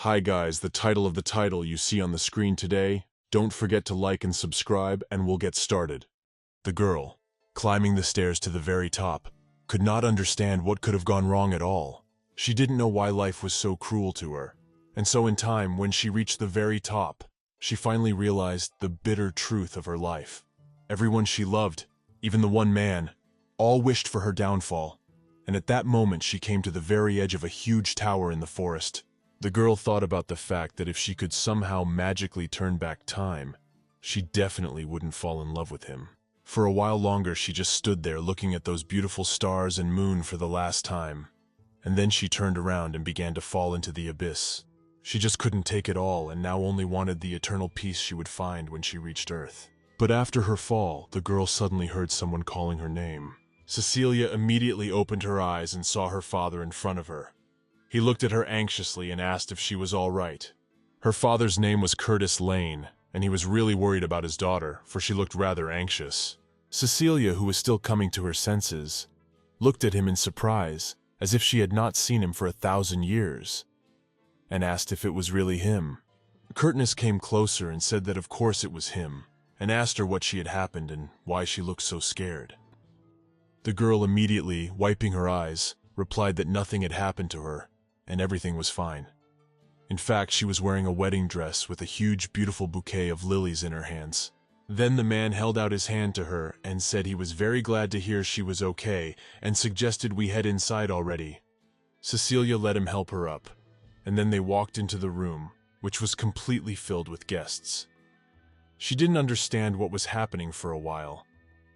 Hi guys, the title of the title you see on the screen today. Don't forget to like and subscribe and we'll get started. The girl, climbing the stairs to the very top, could not understand what could have gone wrong at all. She didn't know why life was so cruel to her. And so in time, when she reached the very top, she finally realized the bitter truth of her life. Everyone she loved, even the one man, all wished for her downfall. And at that moment she came to the very edge of a huge tower in the forest. The girl thought about the fact that if she could somehow magically turn back time, she definitely wouldn't fall in love with him. For a while longer she just stood there looking at those beautiful stars and moon for the last time. And then she turned around and began to fall into the abyss. She just couldn't take it all and now only wanted the eternal peace she would find when she reached Earth. But after her fall, the girl suddenly heard someone calling her name. Cecilia immediately opened her eyes and saw her father in front of her. He looked at her anxiously and asked if she was all right. Her father's name was Curtis Lane, and he was really worried about his daughter, for she looked rather anxious. Cecilia, who was still coming to her senses, looked at him in surprise, as if she had not seen him for 1,000 years, and asked if it was really him. Curtis came closer and said that of course it was him, and asked her what she had happened and why she looked so scared. The girl immediately, wiping her eyes, replied that nothing had happened to her, and everything was fine. In fact, she was wearing a wedding dress with a huge, beautiful bouquet of lilies in her hands. Then the man held out his hand to her and said he was very glad to hear she was okay and suggested we head inside already. Cecilia let him help her up, and then they walked into the room, which was completely filled with guests. She didn't understand what was happening for a while,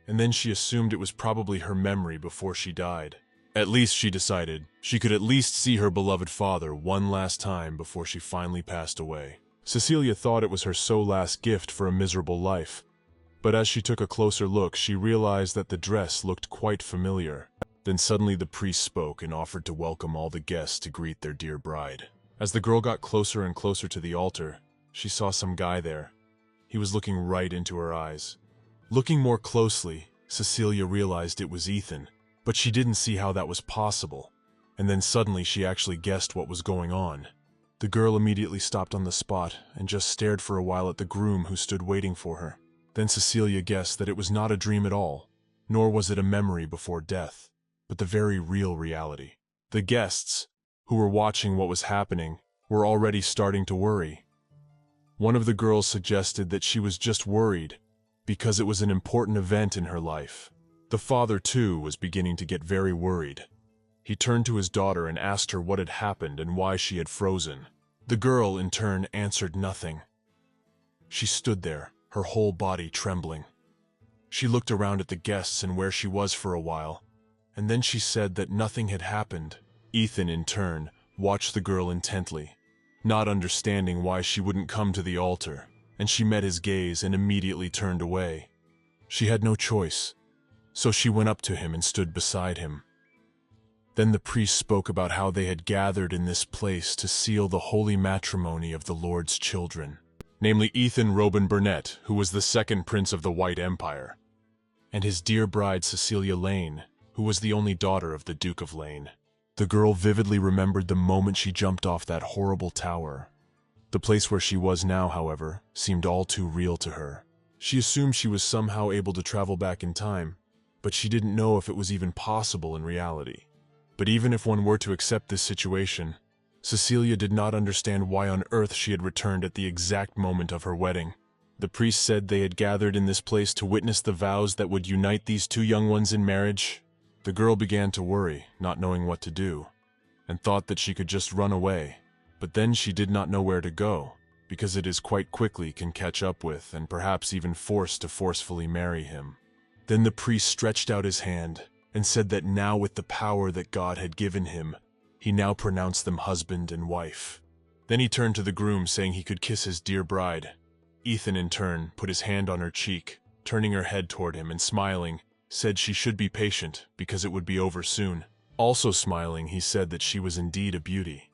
and then she assumed it was probably her memory before she died. At least, she decided, she could at least see her beloved father one last time before she finally passed away. Cecilia thought it was her last gift for a miserable life, but as she took a closer look, she realized that the dress looked quite familiar. Then suddenly the priest spoke and offered to welcome all the guests to greet their dear bride. As the girl got closer and closer to the altar, she saw some guy there. He was looking right into her eyes. Looking more closely, Cecilia realized it was Ethan. But she didn't see how that was possible, and then suddenly she actually guessed what was going on. The girl immediately stopped on the spot and just stared for a while at the groom who stood waiting for her. Then Cecilia guessed that it was not a dream at all, nor was it a memory before death, but the very real reality. The guests, who were watching what was happening, were already starting to worry. One of the girls suggested that she was just worried because it was an important event in her life. The father, too, was beginning to get very worried. He turned to his daughter and asked her what had happened and why she had frozen. The girl, in turn, answered nothing. She stood there, her whole body trembling. She looked around at the guests and where she was for a while, and then she said that nothing had happened. Ethan, in turn, watched the girl intently, not understanding why she wouldn't come to the altar, and she met his gaze and immediately turned away. She had no choice. So she went up to him and stood beside him. Then the priest spoke about how they had gathered in this place to seal the holy matrimony of the Lord's children, namely Ethan Robin Burnett, who was the second prince of the White Empire, and his dear bride Cecilia Lane, who was the only daughter of the Duke of Lane. The girl vividly remembered the moment she jumped off that horrible tower. The place where she was now, however, seemed all too real to her. She assumed she was somehow able to travel back in time, but she didn't know if it was even possible in reality. But even if one were to accept this situation, Cecilia did not understand why on earth she had returned at the exact moment of her wedding. The priest said they had gathered in this place to witness the vows that would unite these two young ones in marriage. The girl began to worry, not knowing what to do, and thought that she could just run away. But then she did not know where to go, because it is quite quickly can catch up with and perhaps even forced to forcefully marry him. Then the priest stretched out his hand and said that now, with the power that God had given him, he now pronounced them husband and wife. Then he turned to the groom, saying he could kiss his dear bride. Ethan, in turn, put his hand on her cheek, turning her head toward him and smiling, said she should be patient because it would be over soon. Also smiling, he said that she was indeed a beauty.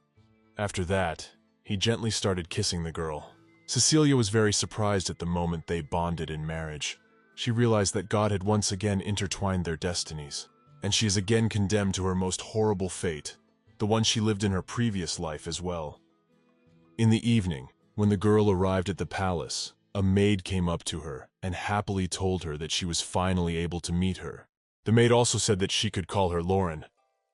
After that, he gently started kissing the girl. Cecilia was very surprised at the moment they bonded in marriage. She realized that God had once again intertwined their destinies, and she is again condemned to her most horrible fate, the one she lived in her previous life as well. In the evening, when the girl arrived at the palace, a maid came up to her and happily told her that she was finally able to meet her. The maid also said that she could call her Lauren.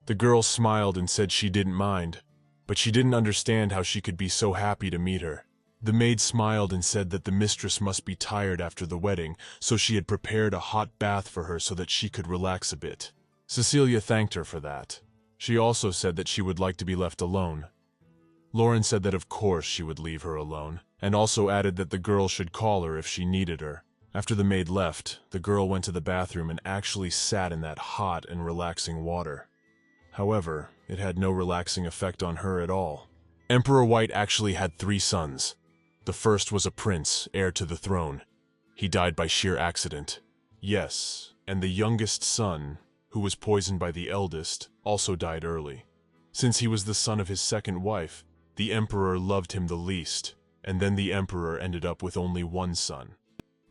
The girl smiled and said she didn't mind, but she didn't understand how she could be so happy to meet her. The maid smiled and said that the mistress must be tired after the wedding, so she had prepared a hot bath for her so that she could relax a bit. Cecilia thanked her for that. She also said that she would like to be left alone. Lauren said that of course she would leave her alone, and also added that the girl should call her if she needed her. After the maid left, the girl went to the bathroom and actually sat in that hot and relaxing water. However, it had no relaxing effect on her at all. Emperor White actually had 3 sons. The first was a prince, heir to the throne. He died by sheer accident. Yes, and the youngest son, who was poisoned by the eldest, also died early. Since he was the son of his second wife, the emperor loved him the least, and then the emperor ended up with only 1 son.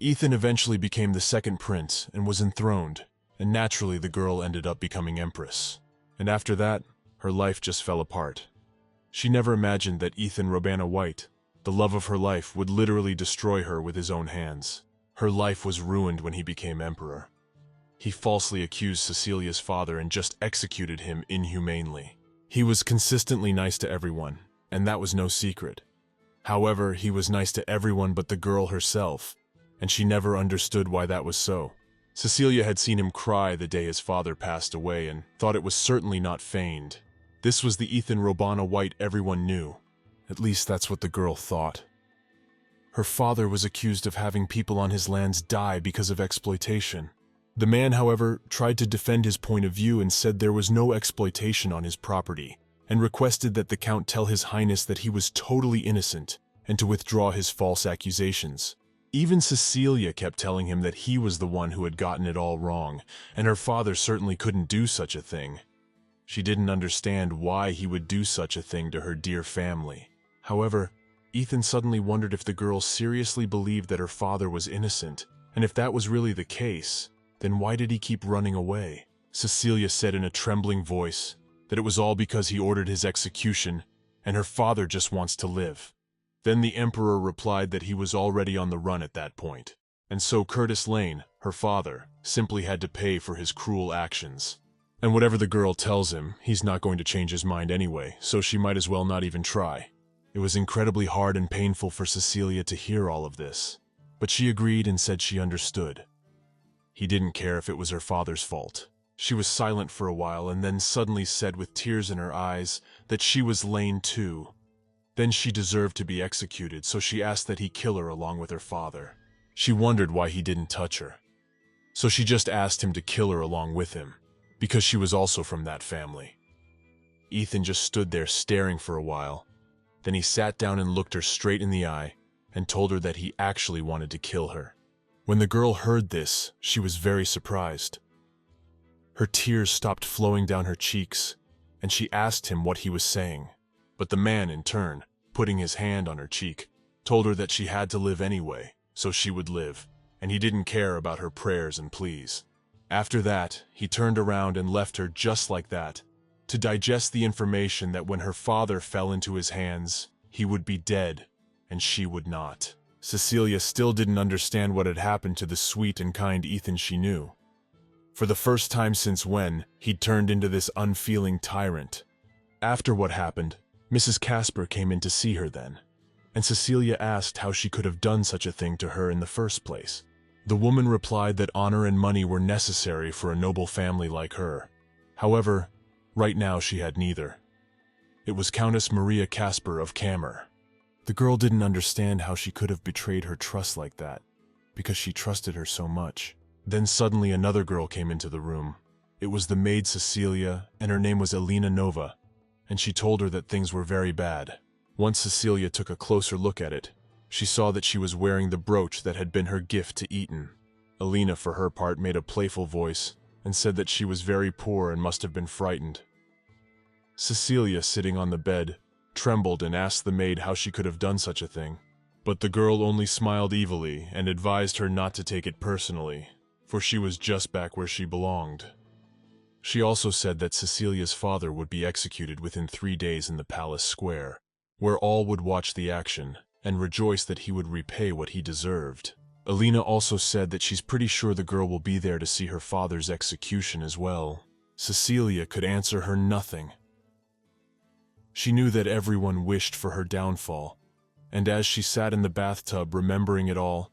Ethan eventually became the second prince and was enthroned, and naturally the girl ended up becoming Empress. And after that, her life just fell apart. She never imagined that Ethan Robana White, the love of her life, would literally destroy her with his own hands. Her life was ruined when he became emperor. He falsely accused Cecilia's father and just executed him inhumanely. He was consistently nice to everyone, and that was no secret. However, he was nice to everyone but the girl herself, and she never understood why that was so. Cecilia had seen him cry the day his father passed away and thought it was certainly not feigned. This was the Ethan Robana White everyone knew. At least that's what the girl thought. Her father was accused of having people on his lands die because of exploitation. The man, however, tried to defend his point of view and said there was no exploitation on his property, and requested that the Count tell His Highness that he was totally innocent and to withdraw his false accusations. Even Cecilia kept telling him that he was the one who had gotten it all wrong, and her father certainly couldn't do such a thing. She didn't understand why he would do such a thing to her dear family. However, Ethan suddenly wondered if the girl seriously believed that her father was innocent, and if that was really the case, then why did he keep running away? Cecilia said in a trembling voice that it was all because he ordered his execution, and her father just wants to live. Then the emperor replied that he was already on the run at that point, and so Curtis Lane, her father, simply had to pay for his cruel actions. And whatever the girl tells him, he's not going to change his mind anyway, so she might as well not even try. It was incredibly hard and painful for Cecilia to hear all of this, but she agreed and said she understood. He didn't care if it was her father's fault. She was silent for a while and then suddenly said with tears in her eyes that she was Lane too. Then she deserved to be executed, so she asked that he kill her along with her father. She wondered why he didn't touch her. So she just asked him to kill her along with him, because she was also from that family. Ethan just stood there staring for a while. Then he sat down and looked her straight in the eye and told her that he actually wanted to kill her. When the girl heard this, she was very surprised. Her tears stopped flowing down her cheeks, and she asked him what he was saying. But the man, in turn, putting his hand on her cheek, told her that she had to live anyway, so she would live, and he didn't care about her prayers and pleas. After that, he turned around and left her just like that, to digest the information that when her father fell into his hands, he would be dead, and she would not. Cecilia still didn't understand what had happened to the sweet and kind Ethan she knew. For the first time since when, he'd turned into this unfeeling tyrant. After what happened, Mrs. Casper came in to see her then, and Cecilia asked how she could have done such a thing to her in the first place. The woman replied that honor and money were necessary for a noble family like her. However, right now she had neither. It was Countess Maria Casper of Kammer. The girl didn't understand how she could have betrayed her trust like that, because she trusted her so much. Then suddenly another girl came into the room. It was the maid Cecilia, and her name was Elena Nova, and she told her that things were very bad. Once Cecilia took a closer look at it, she saw that she was wearing the brooch that had been her gift to Eton. Elena, for her part, made a playful voice and said that she was very poor and must have been frightened. Cecilia, sitting on the bed, trembled and asked the maid how she could have done such a thing. But the girl only smiled evilly and advised her not to take it personally, for she was just back where she belonged. She also said that Cecilia's father would be executed within 3 days in the palace square, where all would watch the action and rejoice that he would repay what he deserved. Alina also said that she's pretty sure the girl will be there to see her father's execution as well. Cecilia could answer her nothing. She knew that everyone wished for her downfall, and as she sat in the bathtub remembering it all,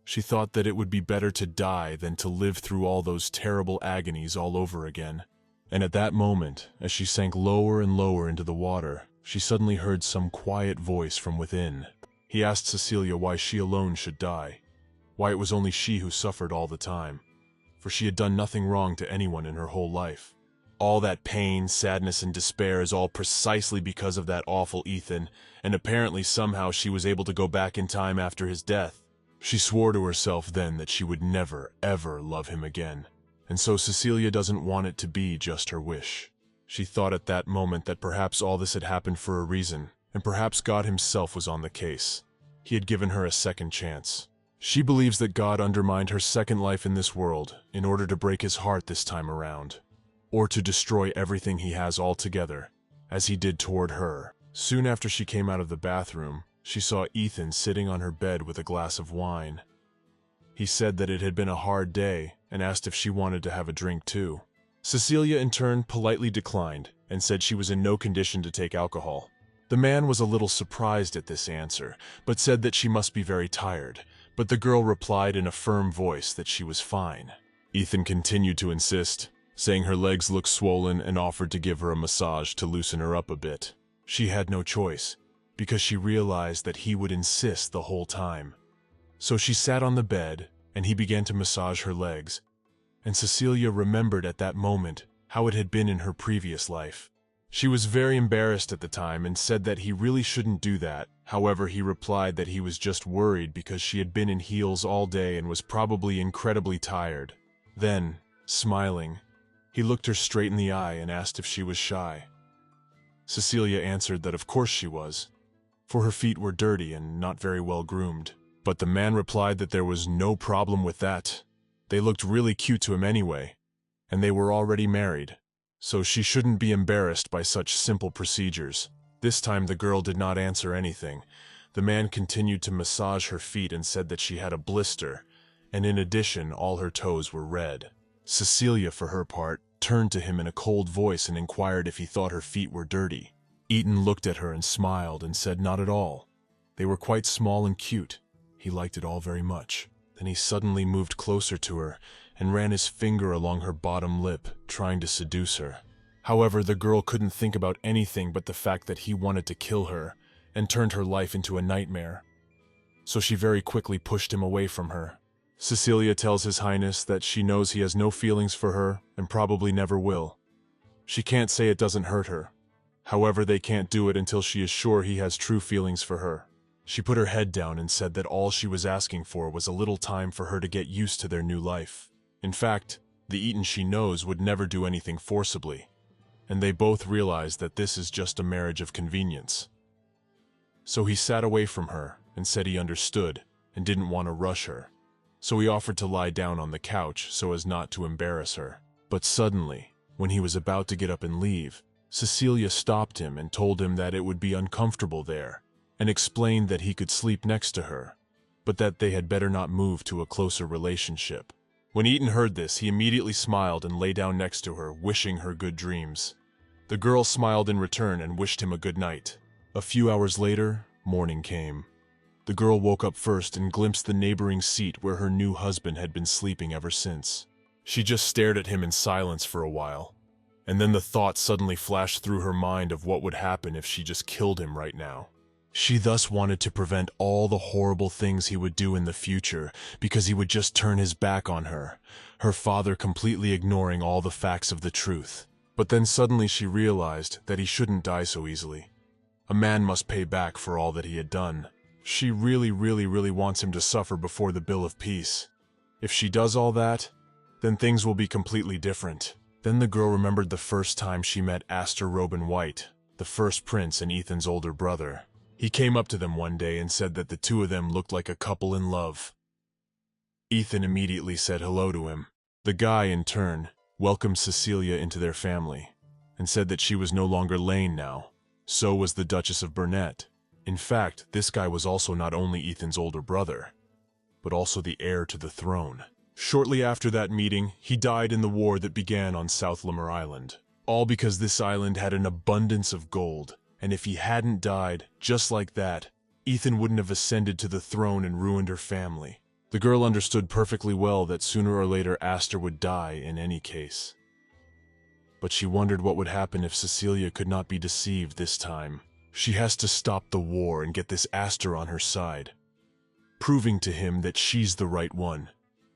she thought that it would be better to die than to live through all those terrible agonies all over again. And at that moment, as she sank lower and lower into the water, she suddenly heard some quiet voice from within. He asked Cecilia why she alone should die, why it was only she who suffered all the time, for she had done nothing wrong to anyone in her whole life. All that pain, sadness, and despair is all precisely because of that awful Ethan, and apparently somehow she was able to go back in time after his death. She swore to herself then that she would never, ever love him again. And so Cecilia doesn't want it to be just her wish. She thought at that moment that perhaps all this had happened for a reason, and perhaps God himself was on the case. He had given her a second chance. She believes that God undermined her second life in this world in order to break his heart this time around, or to destroy everything he has altogether, as he did toward her. Soon after she came out of the bathroom, she saw Ethan sitting on her bed with a glass of wine. He said that it had been a hard day and asked if she wanted to have a drink too. Cecilia in turn politely declined and said she was in no condition to take alcohol. The man was a little surprised at this answer, but said that she must be very tired, but the girl replied in a firm voice that she was fine. Ethan continued to insist, saying her legs looked swollen and offered to give her a massage to loosen her up a bit. She had no choice, because she realized that he would insist the whole time. So she sat on the bed, and he began to massage her legs, and Cecilia remembered at that moment how it had been in her previous life. She was very embarrassed at the time and said that he really shouldn't do that. However, he replied that he was just worried because she had been in heels all day and was probably incredibly tired. Then, smiling, he looked her straight in the eye and asked if she was shy. Cecilia answered that of course she was, for her feet were dirty and not very well groomed. But the man replied that there was no problem with that. They looked really cute to him anyway, and they were already married, so she shouldn't be embarrassed by such simple procedures. This time the girl did not answer anything. The man continued to massage her feet and said that she had a blister, and in addition all her toes were red. Cecilia, for her part, turned to him in a cold voice and inquired if he thought her feet were dirty. Ethan looked at her and smiled and said not at all. They were quite small and cute. He liked it all very much. Then he suddenly moved closer to her and ran his finger along her bottom lip, trying to seduce her. However, the girl couldn't think about anything but the fact that he wanted to kill her and turned her life into a nightmare. So she very quickly pushed him away from her. Cecilia tells His Highness that she knows he has no feelings for her and probably never will. She can't say it doesn't hurt her. However, they can't do it until she is sure he has true feelings for her. She put her head down and said that all she was asking for was a little time for her to get used to their new life. In fact, the Eaton she knows would never do anything forcibly, and they both realized that this is just a marriage of convenience. So he sat away from her and said he understood and didn't want to rush her. So he offered to lie down on the couch so as not to embarrass her. But suddenly, when he was about to get up and leave, Cecilia stopped him and told him that it would be uncomfortable there, and explained that he could sleep next to her, but that they had better not move to a closer relationship. When Eaton heard this, he immediately smiled and lay down next to her, wishing her good dreams. The girl smiled in return and wished him a good night. A few hours later, morning came. The girl woke up first and glimpsed the neighboring seat where her new husband had been sleeping ever since. She just stared at him in silence for a while, and then the thought suddenly flashed through her mind of what would happen if she just killed him right now. She thus wanted to prevent all the horrible things he would do in the future because he would just turn his back on her, her father completely ignoring all the facts of the truth. But then suddenly she realized that he shouldn't die so easily. A man must pay back for all that he had done. She really wants him to suffer before the Bill of Peace. If she does all that, then things will be completely different. Then the girl remembered the first time she met Astor Robin White, the first prince and Ethan's older brother. He came up to them one day and said that the two of them looked like a couple in love. Ethan immediately said hello to him. The guy, in turn, welcomed Cecilia into their family and said that she was no longer Lane now, So was the Duchess of Burnett. In fact, this guy was also not only Ethan's older brother, but also the heir to the throne. Shortly after that meeting, he died in the war that began on South Limmer Island. All because this island had an abundance of gold, and if he hadn't died, just like that, Ethan wouldn't have ascended to the throne and ruined her family. The girl understood perfectly well that sooner or later Aster would die in any case. But she wondered what would happen if Cecilia could not be deceived this time. She has to stop the war and get this Aster on her side, proving to him that she's the right one.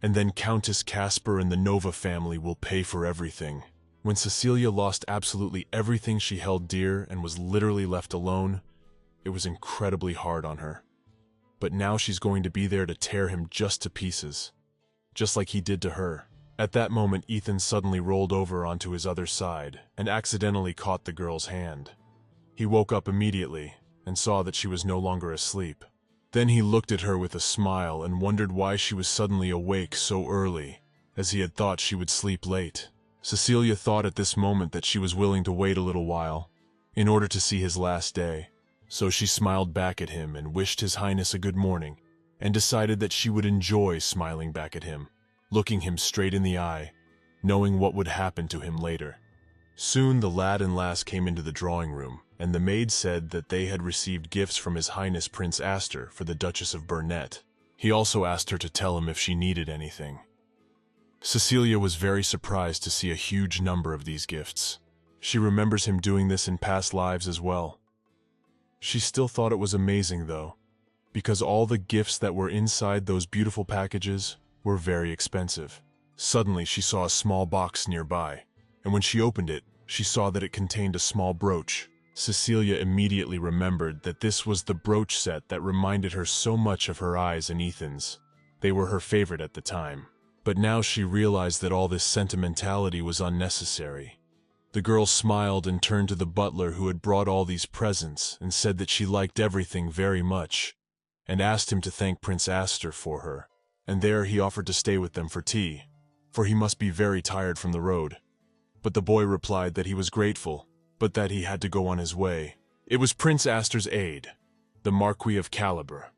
And then Countess Casper and the Nova family will pay for everything. When Cecilia lost absolutely everything she held dear and was literally left alone, it was incredibly hard on her. But now she's going to be there to tear him just to pieces, just like he did to her. At that moment, Ethan suddenly rolled over onto his other side and accidentally caught the girl's hand. He woke up immediately and saw that she was no longer asleep. Then he looked at her with a smile and wondered why she was suddenly awake so early, as he had thought she would sleep late. Cecilia thought at this moment that she was willing to wait a little while, in order to see his last day. So she smiled back at him and wished His Highness a good morning, and decided that she would enjoy smiling back at him, looking him straight in the eye, knowing what would happen to him later. Soon the lad and lass came into the drawing room, and the maid said that they had received gifts from His Highness Prince Aster for the Duchess of Burnett. He also asked her to tell him if she needed anything. Cecilia was very surprised to see a huge number of these gifts. She remembers him doing this in past lives as well. She still thought it was amazing though, because all the gifts that were inside those beautiful packages were very expensive. Suddenly she saw a small box nearby, and when she opened it, she saw that it contained a small brooch. Cecilia immediately remembered that this was the brooch set that reminded her so much of her eyes and Ethan's. They were her favorite at the time. But now she realized that all this sentimentality was unnecessary. The girl smiled and turned to the butler who had brought all these presents and said that she liked everything very much, and asked him to thank Prince Aster for her. And there he offered to stay with them for tea, for he must be very tired from the road. But the boy replied that he was grateful, but that he had to go on his way. It was Prince Aster's aide, the Marquis of Caliber,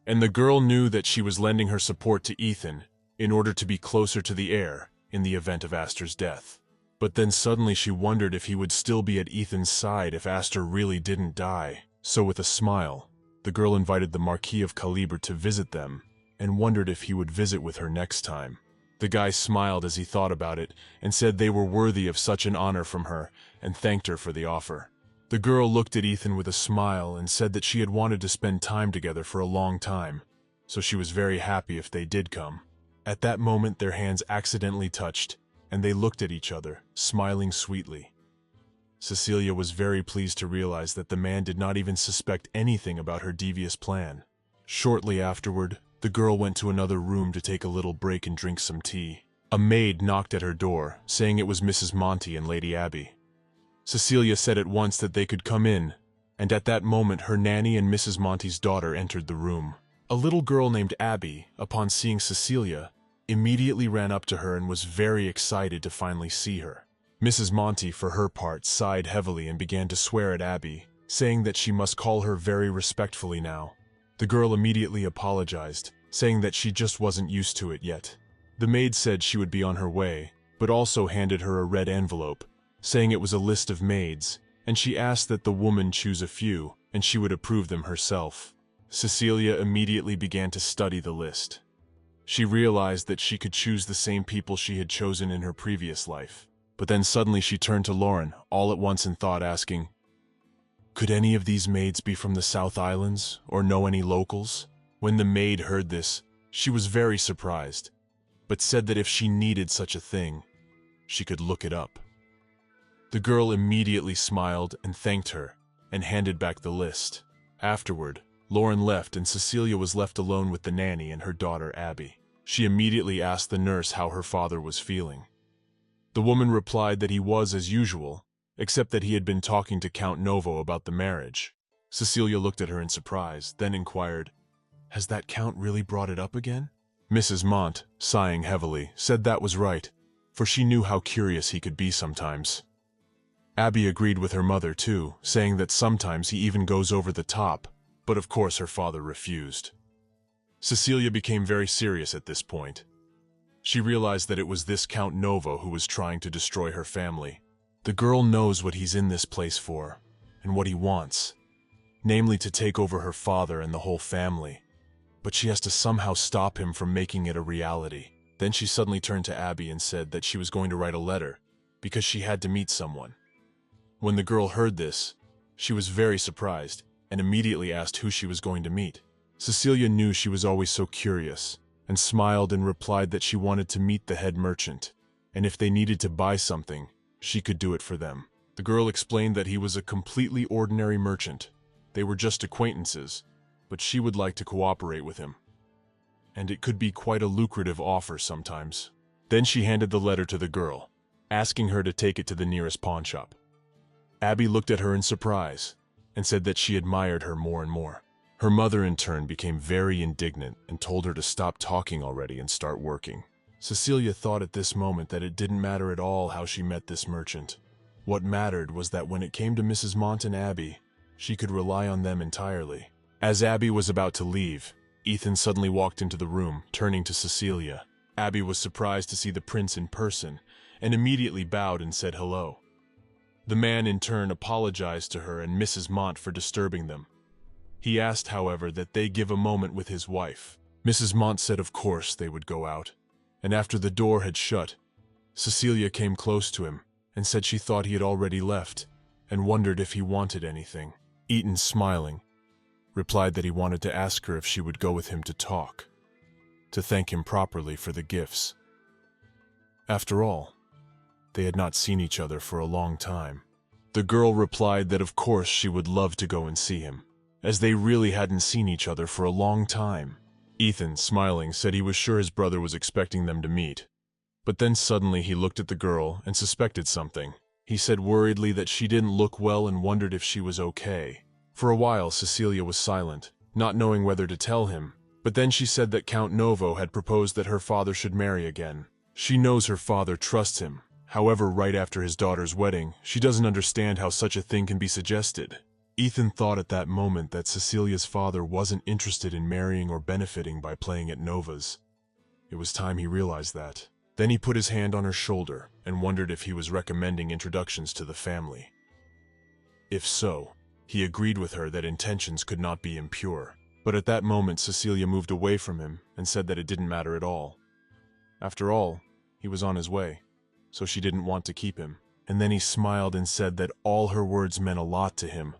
and the girl knew that she was lending her support to Ethan in order to be closer to the heir in the event of Aster's death. But then suddenly she wondered if he would still be at Ethan's side if Aster really didn't die. So with a smile, the girl invited the Marquis of Caliber to visit them and wondered if he would visit with her next time. The guy smiled as he thought about it and said they were worthy of such an honor from her and thanked her for the offer. The girl looked at Ethan with a smile and said that she had wanted to spend time together for a long time, so she was very happy if they did come. At that moment their hands accidentally touched, and they looked at each other, smiling sweetly. Cecilia was very pleased to realize that the man did not even suspect anything about her devious plan. Shortly afterward, the girl went to another room to take a little break and drink some tea. A maid knocked at her door, saying it was Mrs. Monty and Lady Abby. Cecilia said at once that they could come in, and at that moment her nanny and Mrs. Monty's daughter entered the room. A little girl named Abby, upon seeing Cecilia, immediately ran up to her and was very excited to finally see her. Mrs. Monty, for her part, sighed heavily and began to swear at Abby, saying that she must call her very respectfully now. The girl immediately apologized, saying that she just wasn't used to it yet. The maid said she would be on her way, but also handed her a red envelope, saying it was a list of maids, and she asked that the woman choose a few, and she would approve them herself. Cecilia immediately began to study the list. She realized that she could choose the same people she had chosen in her previous life. But then suddenly she turned to Lauren, all at once in thought, asking, "Could any of these maids be from the South Islands, or know any locals?" When the maid heard this, she was very surprised, but said that if she needed such a thing, she could look it up. The girl immediately smiled and thanked her, and handed back the list. Afterward, Lauren left and Cecilia was left alone with the nanny and her daughter Abby. She immediately asked the nurse how her father was feeling. The woman replied that he was as usual, except that he had been talking to Count Novo about the marriage. Cecilia looked at her in surprise, then inquired, "Has that Count really brought it up again?" Mrs. Mont, sighing heavily, said that was right, for she knew how curious he could be sometimes. Abby agreed with her mother too, saying that sometimes he even goes over the top, but of course her father refused. Cecilia became very serious at this point. She realized that it was this Count Novo who was trying to destroy her family. The girl knows what he's in this place for, and what he wants, namely to take over her father and the whole family. But she has to somehow stop him from making it a reality. Then she suddenly turned to Abby and said that she was going to write a letter, because she had to meet someone. When the girl heard this, she was very surprised, and immediately asked who she was going to meet. Cecilia knew she was always so curious, and smiled and replied that she wanted to meet the head merchant, and if they needed to buy something, she could do it for them. The girl explained that he was a completely ordinary merchant. They were just acquaintances, but she would like to cooperate with him. And it could be quite a lucrative offer sometimes. Then she handed the letter to the girl, asking her to take it to the nearest pawnshop. Abby looked at her in surprise, and said that she admired her more and more. Her mother in turn became very indignant and told her to stop talking already and start working. Cecilia thought at this moment that it didn't matter at all how she met this merchant. What mattered was that when it came to Mrs. Mont and Abby, she could rely on them entirely. As Abby was about to leave, Ethan suddenly walked into the room, turning to Cecilia. Abby was surprised to see the prince in person, and immediately bowed and said hello. The man in turn apologized to her and Mrs. Mont for disturbing them. He asked, however, that they give a moment with his wife. Mrs. Mont said of course they would go out, and after the door had shut, Cecilia came close to him and said she thought he had already left and wondered if he wanted anything. Ethan, smiling, replied that he wanted to ask her if she would go with him to talk, to thank him properly for the gifts. After all, they had not seen each other for a long time. The girl replied that of course she would love to go and see him, as they really hadn't seen each other for a long time. Ethan, smiling, said he was sure his brother was expecting them to meet. But then suddenly he looked at the girl and suspected something. He said worriedly that she didn't look well and wondered if she was okay. For a while Cecilia was silent, not knowing whether to tell him, but then she said that Count Novo had proposed that her father should marry again. She knows her father trusts him. However, right after his daughter's wedding, she doesn't understand how such a thing can be suggested. Ethan thought at that moment that Cecilia's father wasn't interested in marrying or benefiting by playing at Nova's. It was time he realized that. Then he put his hand on her shoulder and wondered if he was recommending introductions to the family. If so, he agreed with her that intentions could not be impure. But at that moment Cecilia moved away from him and said that it didn't matter at all. After all, he was on his way, so she didn't want to keep him. And then he smiled and said that all her words meant a lot to him.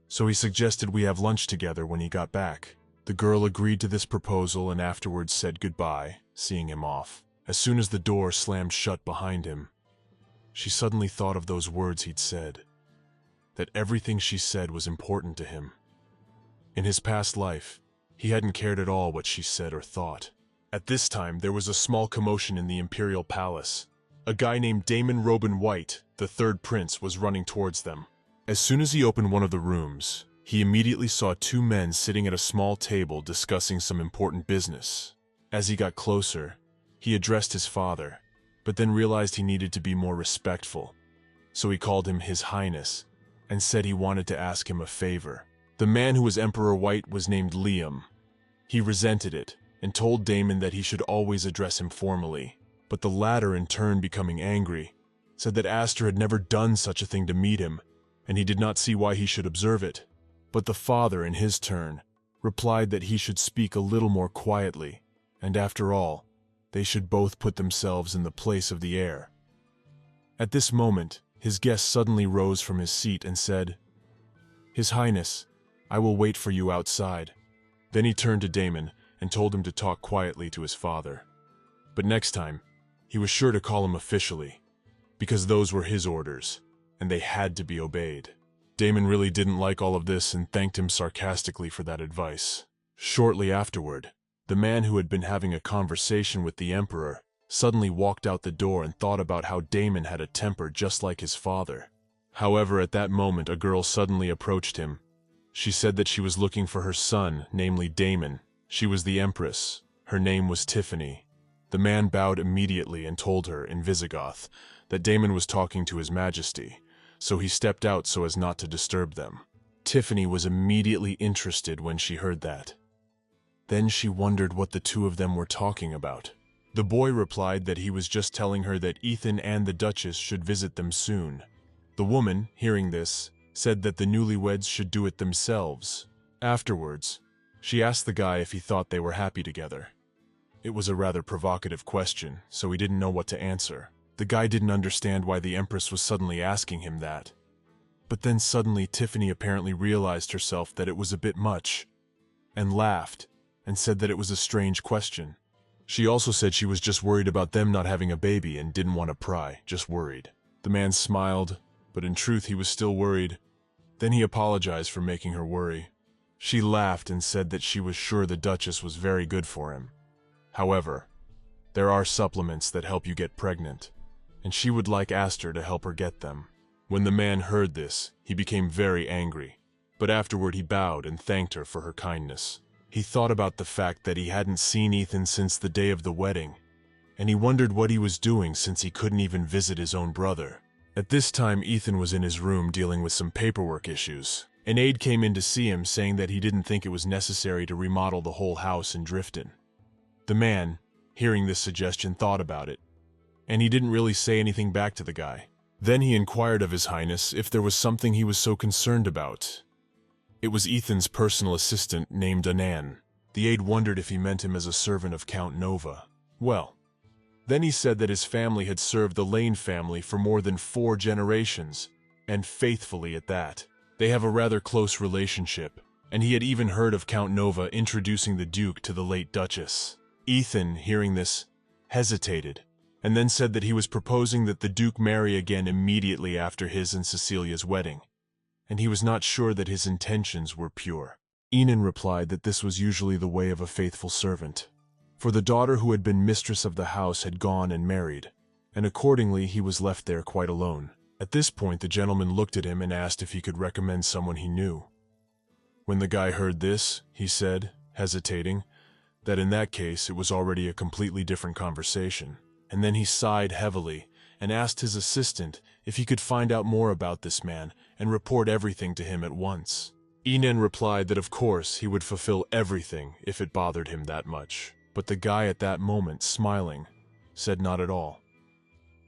So he suggested we have lunch together when he got back. The girl agreed to this proposal and afterwards said goodbye, seeing him off. As soon as the door slammed shut behind him, she suddenly thought of those words he'd said, that everything she said was important to him. In his past life, he hadn't cared at all what she said or thought. At this time, there was a small commotion in the Imperial Palace. A guy named Damon Robin White, the third prince, was running towards them. As soon as he opened one of the rooms, he immediately saw two men sitting at a small table discussing some important business. As he got closer, he addressed his father, but then realized he needed to be more respectful. So he called him His Highness and said he wanted to ask him a favor. The man who was Emperor White was named Liam. He resented it and told Damon that he should always address him formally. But the latter, in turn becoming angry, said that Astor had never done such a thing to meet him, and he did not see why he should observe it. But the father, in his turn, replied that he should speak a little more quietly, and after all, they should both put themselves in the place of the heir. At this moment, his guest suddenly rose from his seat and said, "His Highness, I will wait for you outside." Then he turned to Damon and told him to talk quietly to his father. But next time, he was sure to call him officially, because those were his orders, and they had to be obeyed. Damon really didn't like all of this and thanked him sarcastically for that advice. Shortly afterward, the man who had been having a conversation with the Emperor suddenly walked out the door and thought about how Damon had a temper just like his father. However, at that moment a girl suddenly approached him. She said that she was looking for her son, namely Damon. She was the Empress. Her name was Tiffany. The man bowed immediately and told her, in Visigoth, that Damon was talking to His Majesty, so he stepped out so as not to disturb them. Tiffany was immediately interested when she heard that. Then she wondered what the two of them were talking about. The boy replied that he was just telling her that Ethan and the Duchess should visit them soon. The woman, hearing this, said that the newlyweds should do it themselves. Afterwards, she asked the guy if he thought they were happy together. It was a rather provocative question, so he didn't know what to answer. The guy didn't understand why the Empress was suddenly asking him that. But then suddenly Tiffany apparently realized herself that it was a bit much, and laughed, and said that it was a strange question. She also said she was just worried about them not having a baby and didn't want to pry, just worried. The man smiled, but in truth he was still worried. Then he apologized for making her worry. She laughed and said that she was sure the Duchess was very good for him. However, there are supplements that help you get pregnant, and she would like Aster to help her get them. When the man heard this, he became very angry, but afterward he bowed and thanked her for her kindness. He thought about the fact that he hadn't seen Ethan since the day of the wedding, and he wondered what he was doing since he couldn't even visit his own brother. At this time, Ethan was in his room dealing with some paperwork issues. An aide came in to see him, saying that he didn't think it was necessary to remodel the whole house in Drifton. The man, hearing this suggestion, thought about it, and he didn't really say anything back to the guy. Then he inquired of His Highness if there was something he was so concerned about. It was Ethan's personal assistant named Anan. The aide wondered if he meant him as a servant of Count Nova. Well, then he said that his family had served the Lane family for more than 4 generations, and faithfully at that. They have a rather close relationship, and he had even heard of Count Nova introducing the Duke to the late Duchess. Ethan, hearing this, hesitated, and then said that he was proposing that the Duke marry again immediately after his and Cecilia's wedding, and he was not sure that his intentions were pure. Enan replied that this was usually the way of a faithful servant, for the daughter who had been mistress of the house had gone and married, and accordingly he was left there quite alone. At this point, the gentleman looked at him and asked if he could recommend someone he knew. When the guy heard this, he said, hesitating, that in that case it was already a completely different conversation. And then he sighed heavily and asked his assistant if he could find out more about this man and report everything to him at once. Enan replied that of course he would fulfill everything if it bothered him that much. But the guy at that moment, smiling, said not at all.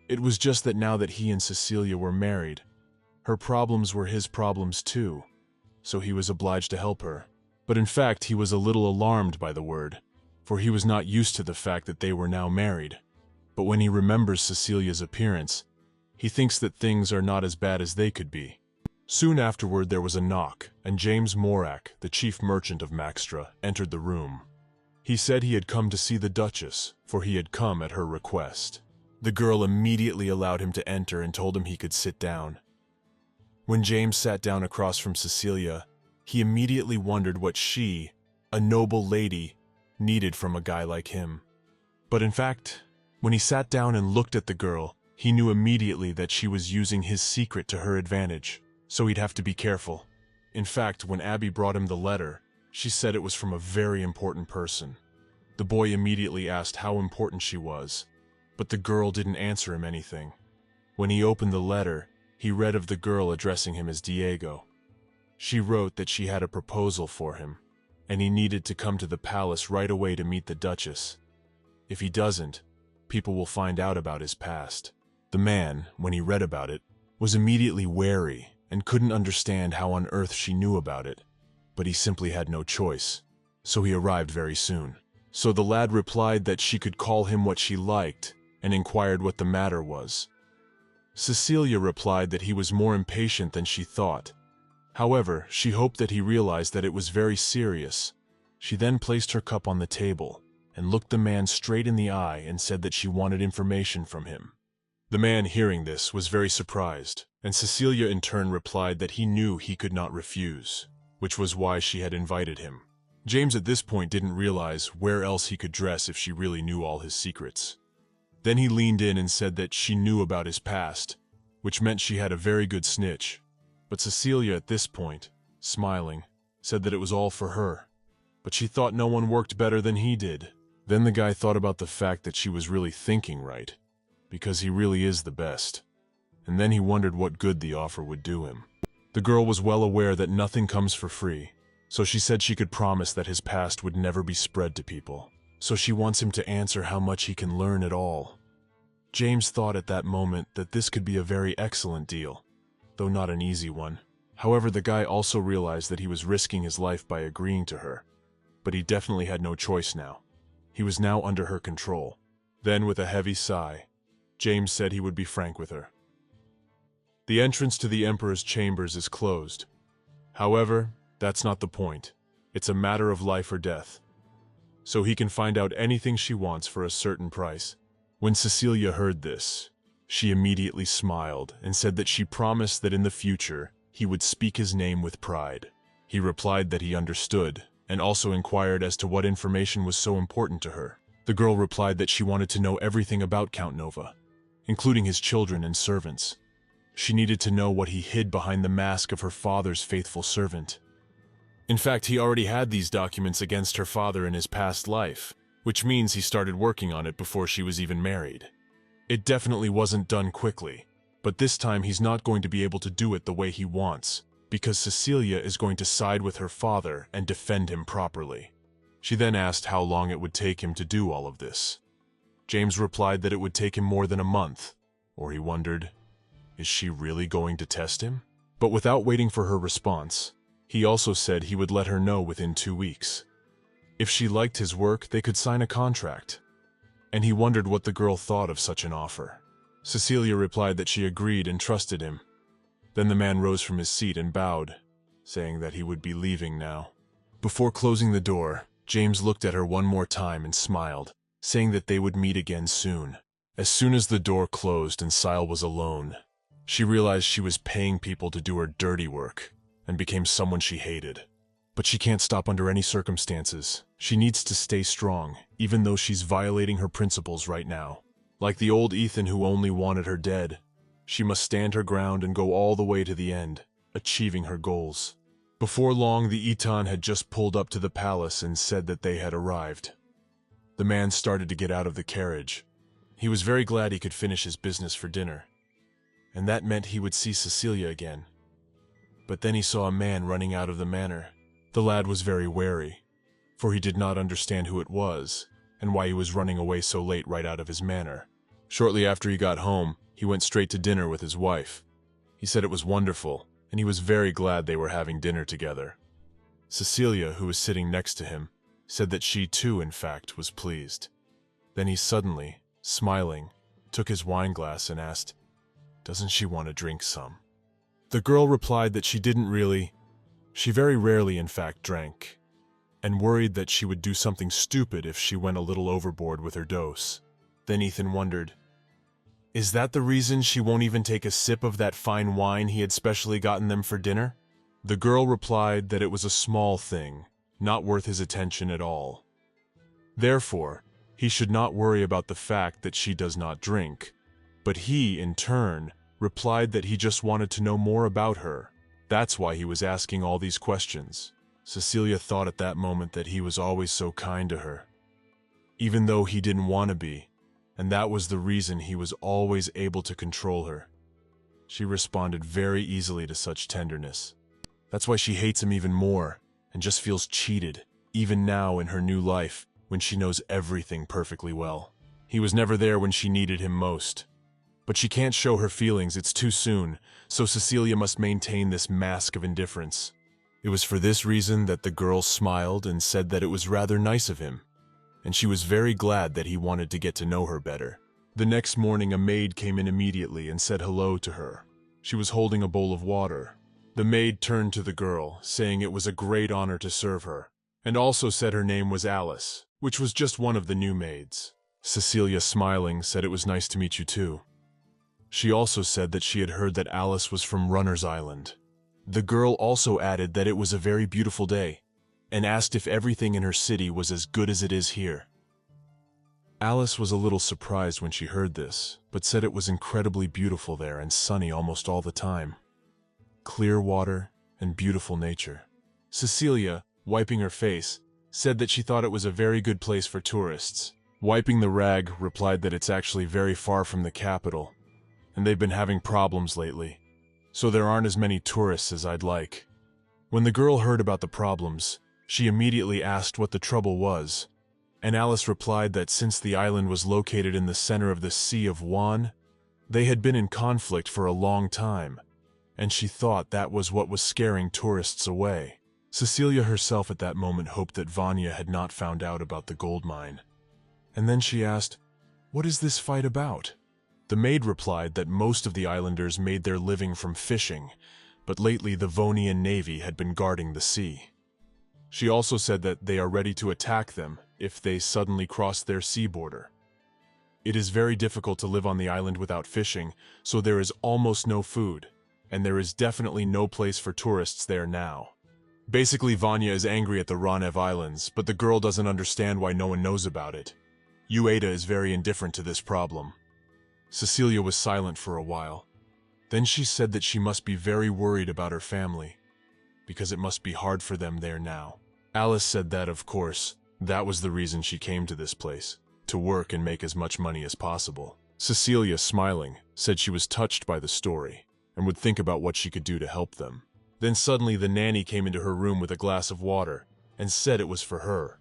It was just that now that he and Cecilia were married, her problems were his problems too, so he was obliged to help her. But in fact he was a little alarmed by the word, for he was not used to the fact that they were now married. But when he remembers Cecilia's appearance, he thinks that things are not as bad as they could be. Soon afterward there was a knock, and James Morak, the chief merchant of Maxtra, entered the room. He said he had come to see the Duchess, for he had come at her request. The girl immediately allowed him to enter and told him he could sit down. When James sat down across from Cecilia, he immediately wondered what she, a noble lady, needed from a guy like him. But in fact, when he sat down and looked at the girl, he knew immediately that she was using his secret to her advantage, so he'd have to be careful. In fact, when Abby brought him the letter, she said it was from a very important person. The boy immediately asked how important she was, but the girl didn't answer him anything. When he opened the letter, he read of the girl addressing him as Diego. She wrote that she had a proposal for him, and he needed to come to the palace right away to meet the Duchess. If he doesn't, people will find out about his past. The man, when he read about it, was immediately wary and couldn't understand how on earth she knew about it, but he simply had no choice, so he arrived very soon. So the lad replied that she could call him what she liked and inquired what the matter was. Cecilia replied that he was more impatient than she thought. However, she hoped that he realized that it was very serious. She then placed her cup on the table and looked the man straight in the eye and said that she wanted information from him. The man, hearing this, was very surprised, and Cecilia in turn replied that he knew he could not refuse, which was why she had invited him. James at this point didn't realize where else he could dress if she really knew all his secrets. Then he leaned in and said that she knew about his past, which meant she had a very good snitch. But Cecilia at this point, smiling, said that it was all for her, but she thought no one worked better than he did. Then the guy thought about the fact that she was really thinking right, because he really is the best. and then he wondered what good the offer would do him. The girl was well aware that nothing comes for free, so she said she could promise that his past would never be spread to people. So she wants him to answer how much he can learn at all. James thought at that moment that this could be a very excellent deal, though not an easy one. However, the guy also realized that he was risking his life by agreeing to her, but he definitely had no choice now. He was now under her control. Then, with a heavy sigh, James said he would be frank with her. The entrance to the Emperor's chambers is closed. However, that's not the point. It's a matter of life or death. So he can find out anything she wants for a certain price. When Cecilia heard this, she immediately smiled and said that she promised that in the future he would speak his name with pride. He replied that he understood, and also inquired as to what information was so important to her. The girl replied that she wanted to know everything about Count Nova, including his children and servants. She needed to know what he hid behind the mask of her father's faithful servant. In fact, he already had these documents against her father in his past life, which means he started working on it before she was even married. It definitely wasn't done quickly, but this time he's not going to be able to do it the way he wants, because Cecilia is going to side with her father and defend him properly. She then asked how long it would take him to do all of this. James replied that it would take him more than a month, or he wondered, is she really going to test him? But without waiting for her response, he also said he would let her know within 2 weeks. If she liked his work, they could sign a contract. And he wondered what the girl thought of such an offer. Cecilia replied that she agreed and trusted him. Then the man rose from his seat and bowed, saying that he would be leaving now. Before closing the door, James looked at her one more time and smiled, saying that they would meet again soon. As soon as the door closed and Sile was alone, she realized she was paying people to do her dirty work, and became someone she hated. But she can't stop under any circumstances. She needs to stay strong, even though she's violating her principles right now. Like the old Ethan who only wanted her dead, she must stand her ground and go all the way to the end, achieving her goals. Before long, the Eton had just pulled up to the palace and said that they had arrived. The man started to get out of the carriage. He was very glad he could finish his business for dinner, and that meant he would see Cecilia again. But then he saw a man running out of the manor. The lad was very wary, for he did not understand who it was, and why he was running away so late right out of his manor. Shortly after he got home, he went straight to dinner with his wife. He said it was wonderful, and he was very glad they were having dinner together. Cecilia, who was sitting next to him, said that she too, in fact, was pleased. Then he suddenly, smiling, took his wine glass and asked, "Doesn't she want to drink some?" The girl replied that she didn't really. She very rarely, in fact, drank, and worried that she would do something stupid if she went a little overboard with her dose. Then Ethan wondered, is that the reason she won't even take a sip of that fine wine he had specially gotten them for dinner? The girl replied that it was a small thing, not worth his attention at all. Therefore, he should not worry about the fact that she does not drink. But he, in turn, replied that he just wanted to know more about her. That's why he was asking all these questions. Cecilia thought at that moment that he was always so kind to her, even though he didn't want to be, and that was the reason he was always able to control her. She responded very easily to such tenderness. That's why she hates him even more, and just feels cheated, even now in her new life, when she knows everything perfectly well. He was never there when she needed him most. But she can't show her feelings, it's too soon, so Cecilia must maintain this mask of indifference. It was for this reason that the girl smiled and said that it was rather nice of him, and she was very glad that he wanted to get to know her better. The next morning, a maid came in immediately and said hello to her. She was holding a bowl of water. The maid turned to the girl, saying it was a great honor to serve her, and also said her name was Alice, which was just one of the new maids. Cecilia, smiling, said it was nice to meet you too. She also said that she had heard that Alice was from Runner's Island. The girl also added that it was a very beautiful day, and asked if everything in her city was as good as it is here. Alice was a little surprised when she heard this, but said it was incredibly beautiful there and sunny almost all the time. Clear water and beautiful nature. Cecilia, wiping her face, said that she thought it was a very good place for tourists. Wiping the rag, replied that it's actually very far from the capital, and they've been having problems lately, so there aren't as many tourists as I'd like." When the girl heard about the problems, she immediately asked what the trouble was, and Alice replied that since the island was located in the center of the Sea of Wan, they had been in conflict for a long time, and she thought that was what was scaring tourists away. Cecilia herself at that moment hoped that Vanya had not found out about the gold mine. And then she asked, "What is this fight about?" The maid replied that most of the islanders made their living from fishing, but lately the Vonian navy had been guarding the sea. She also said that they are ready to attack them if they suddenly cross their sea border. It is very difficult to live on the island without fishing, so there is almost no food, and there is definitely no place for tourists there now. Basically, Vanya is angry at the Ranev Islands, but the girl doesn't understand why no one knows about it. Ueda is very indifferent to this problem. Cecilia was silent for a while. Then she said that she must be very worried about her family, because it must be hard for them there now. Alice said that, of course, that was the reason she came to this place, to work and make as much money as possible. Cecilia, smiling, said she was touched by the story, and would think about what she could do to help them. Then suddenly the nanny came into her room with a glass of water, and said it was for her.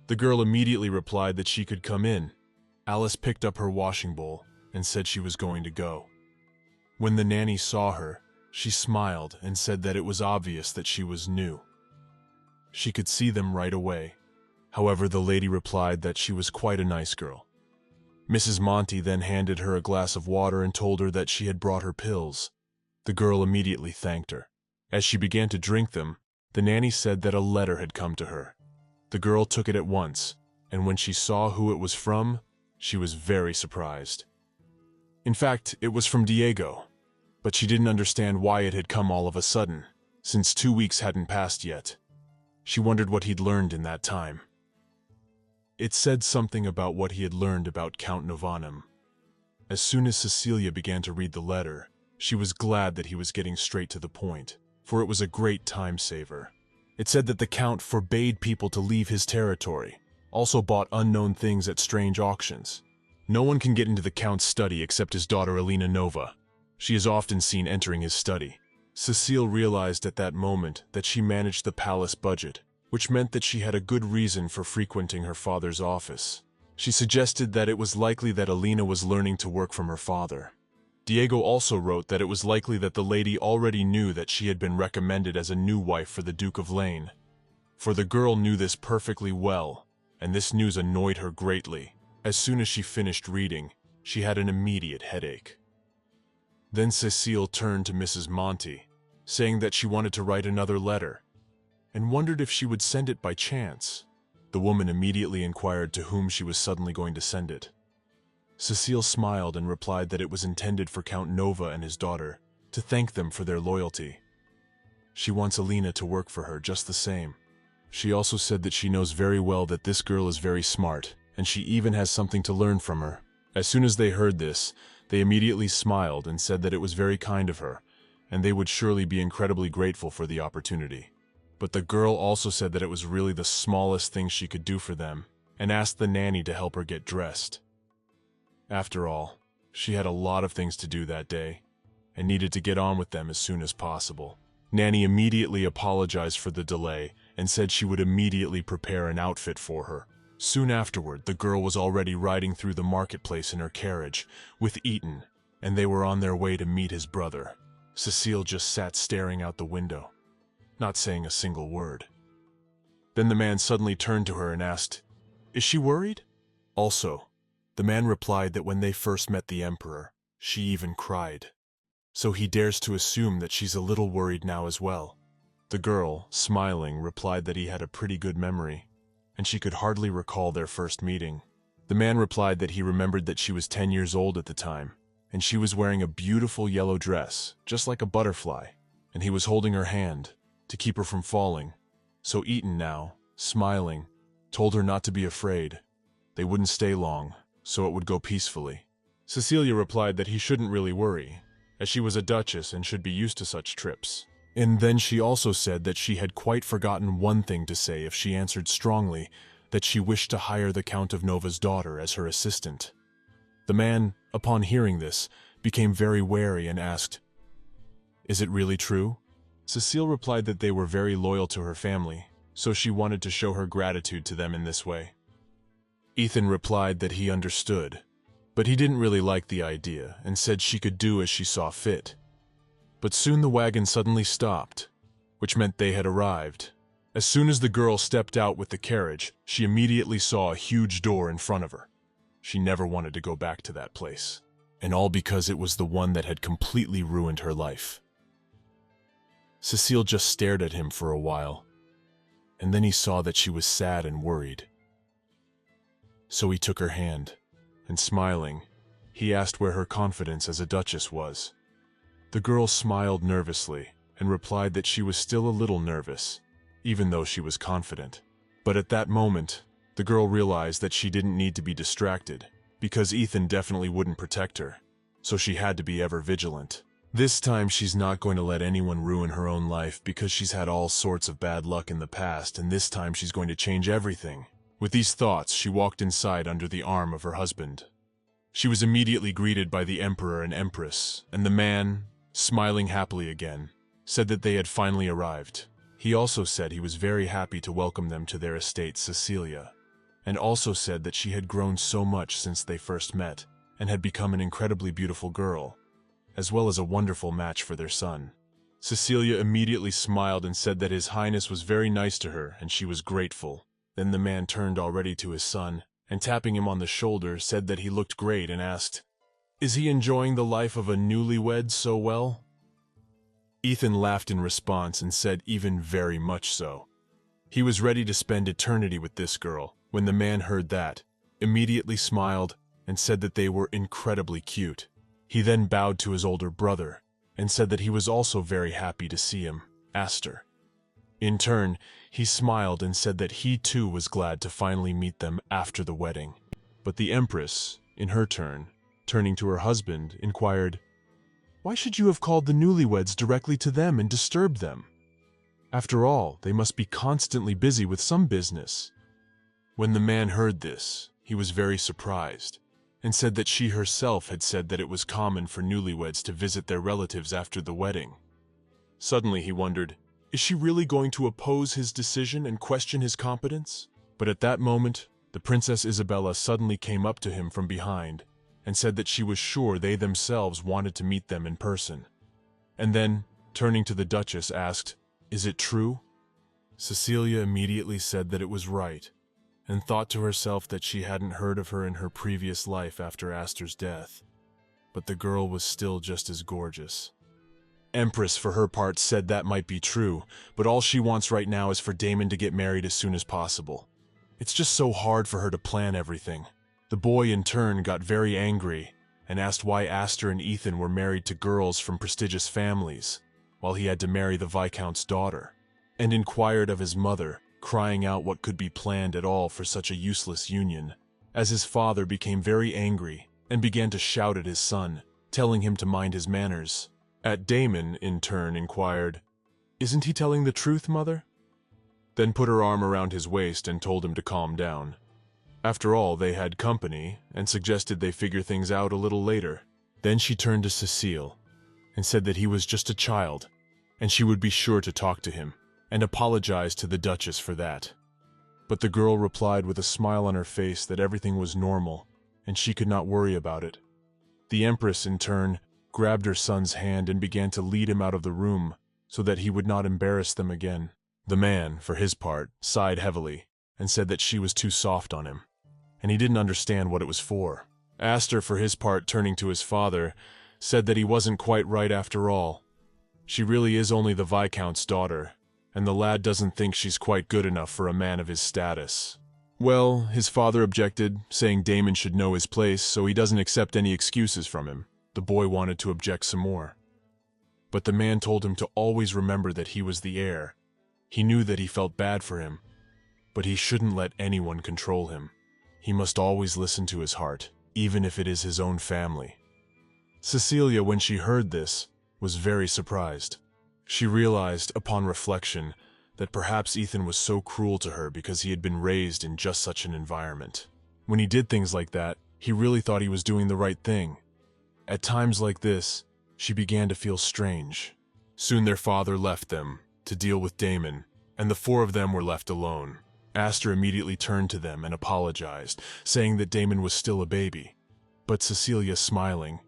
The girl immediately replied that she could come in. Alice picked up her washing bowl, and said she was going to go. When the nanny saw her, she smiled and said that it was obvious that she was new. She could see them right away. However, the lady replied that she was quite a nice girl. Mrs. Monty then handed her a glass of water and told her that she had brought her pills. The girl immediately thanked her. As she began to drink them, the nanny said that a letter had come to her. The girl took it at once, and when she saw who it was from, she was very surprised. In fact, it was from Diego, but she didn't understand why it had come all of a sudden, since 2 weeks hadn't passed yet. She wondered what he'd learned in that time. It said something about what he had learned about Count Novanem. As soon as Cecilia began to read the letter, she was glad that he was getting straight to the point, for it was a great time saver. It said that the Count forbade people to leave his territory, also bought unknown things at strange auctions. No one can get into the Count's study except his daughter Alina Nova. She is often seen entering his study. Cecile realized at that moment that she managed the palace budget, which meant that she had a good reason for frequenting her father's office. She suggested that it was likely that Alina was learning to work from her father. Diego also wrote that it was likely that the lady already knew that she had been recommended as a new wife for the Duke of Lane. For the girl knew this perfectly well, and this news annoyed her greatly. As soon as she finished reading, she had an immediate headache. Then Cecile turned to Mrs. Monty, saying that she wanted to write another letter, and wondered if she would send it by chance. The woman immediately inquired to whom she was suddenly going to send it. Cecile smiled and replied that it was intended for Count Nova and his daughter, to thank them for their loyalty. She wants Alina to work for her just the same. She also said that she knows very well that this girl is very smart, and she even has something to learn from her. As soon as they heard this, they immediately smiled and said that it was very kind of her, and they would surely be incredibly grateful for the opportunity. But the girl also said that it was really the smallest thing she could do for them, and asked the nanny to help her get dressed. After all, she had a lot of things to do that day, and needed to get on with them as soon as possible. Nanny immediately apologized for the delay and said she would immediately prepare an outfit for her. Soon afterward, the girl was already riding through the marketplace in her carriage with Eaton, and they were on their way to meet his brother. Cecile just sat staring out the window, not saying a single word. Then the man suddenly turned to her and asked, "Is she worried?" Also, the man replied that when they first met the Emperor, she even cried. So he dares to assume that she's a little worried now as well. The girl, smiling, replied that he had a pretty good memory, and she could hardly recall their first meeting. The man replied that he remembered that she was 10 years old at the time, and she was wearing a beautiful yellow dress, just like a butterfly, and he was holding her hand to keep her from falling. So Eaton now, smiling, told her not to be afraid. They wouldn't stay long, so it would go peacefully. Cecilia replied that he shouldn't really worry, as she was a duchess and should be used to such trips. And then she also said that she had quite forgotten one thing to say if she answered strongly that she wished to hire the Count of Nova's daughter as her assistant. The man, upon hearing this, became very wary and asked, "Is it really true?" Cecile replied that they were very loyal to her family, so she wanted to show her gratitude to them in this way. Ethan replied that he understood, but he didn't really like the idea and said she could do as she saw fit. But soon the wagon suddenly stopped, which meant they had arrived. As soon as the girl stepped out with the carriage, she immediately saw a huge door in front of her. She never wanted to go back to that place, and all because it was the one that had completely ruined her life. Cecile just stared at him for a while, and then he saw that she was sad and worried. So he took her hand, and smiling, he asked where her confidence as a duchess was. The girl smiled nervously and replied that she was still a little nervous, even though she was confident. But at that moment, the girl realized that she didn't need to be distracted, because Ethan definitely wouldn't protect her, so she had to be ever vigilant. This time she's not going to let anyone ruin her own life because she's had all sorts of bad luck in the past, and this time she's going to change everything. With these thoughts, she walked inside under the arm of her husband. She was immediately greeted by the Emperor and Empress, and the man, smiling happily again, said that they had finally arrived. He also said he was very happy to welcome them to their estate, Cecilia, and also said that she had grown so much since they first met and had become an incredibly beautiful girl, as well as a wonderful match for their son. Cecilia immediately smiled and said that His Highness was very nice to her and she was grateful. Then the man turned already to his son, and tapping him on the shoulder, said that he looked great and asked, "Is he enjoying the life of a newlywed so well?" Ethan laughed in response and said even very much so. He was ready to spend eternity with this girl. When the man heard that, immediately smiled and said that they were incredibly cute. He then bowed to his older brother and said that he was also very happy to see him, Aster. In turn, he smiled and said that he too was glad to finally meet them after the wedding. But the Empress, in her turn, turning to her husband, inquired, "Why should you have called the newlyweds directly to them and disturbed them? After all, they must be constantly busy with some business." When the man heard this, he was very surprised, and said that she herself had said that it was common for newlyweds to visit their relatives after the wedding. Suddenly he wondered, is she really going to oppose his decision and question his competence? But at that moment, the Princess Isabella suddenly came up to him from behind and said that she was sure they themselves wanted to meet them in person. And then, turning to the Duchess, asked, "Is it true?" Cecilia immediately said that it was right, and thought to herself that she hadn't heard of her in her previous life after Aster's death. But the girl was still just as gorgeous. Empress, for her part, said that might be true, but all she wants right now is for Damon to get married as soon as possible. It's just so hard for her to plan everything. The boy, in turn, got very angry and asked why Aster and Ethan were married to girls from prestigious families, while he had to marry the Viscount's daughter, and inquired of his mother, crying out what could be planned at all for such a useless union, as his father became very angry and began to shout at his son, telling him to mind his manners. Damon, in turn, inquired, "Isn't he telling the truth, mother?" Then put her arm around his waist and told him to calm down. After all, they had company, and suggested they figure things out a little later. Then she turned to Cecile, and said that he was just a child, and she would be sure to talk to him, and apologized to the Duchess for that. But the girl replied with a smile on her face that everything was normal, and she could not worry about it. The Empress, in turn, grabbed her son's hand and began to lead him out of the room, so that he would not embarrass them again. The man, for his part, sighed heavily, and said that she was too soft on him, and he didn't understand what it was for. Aster, for his part, turning to his father, said that he wasn't quite right after all. She really is only the Viscount's daughter, and the lad doesn't think she's quite good enough for a man of his status. Well, his father objected, saying Damon should know his place so he doesn't accept any excuses from him. The boy wanted to object some more. But the man told him to always remember that he was the heir. He knew that he felt bad for him, but he shouldn't let anyone control him. He must always listen to his heart, even if it is his own family. Cecilia, when she heard this, was very surprised. She realized, upon reflection, that perhaps Ethan was so cruel to her because he had been raised in just such an environment. When he did things like that, he really thought he was doing the right thing. At times like this, she began to feel strange. Soon their father left them to deal with Damon, and the four of them were left alone. Aster immediately turned to them and apologized, saying that Damon was still a baby. But Cecilia, smiling,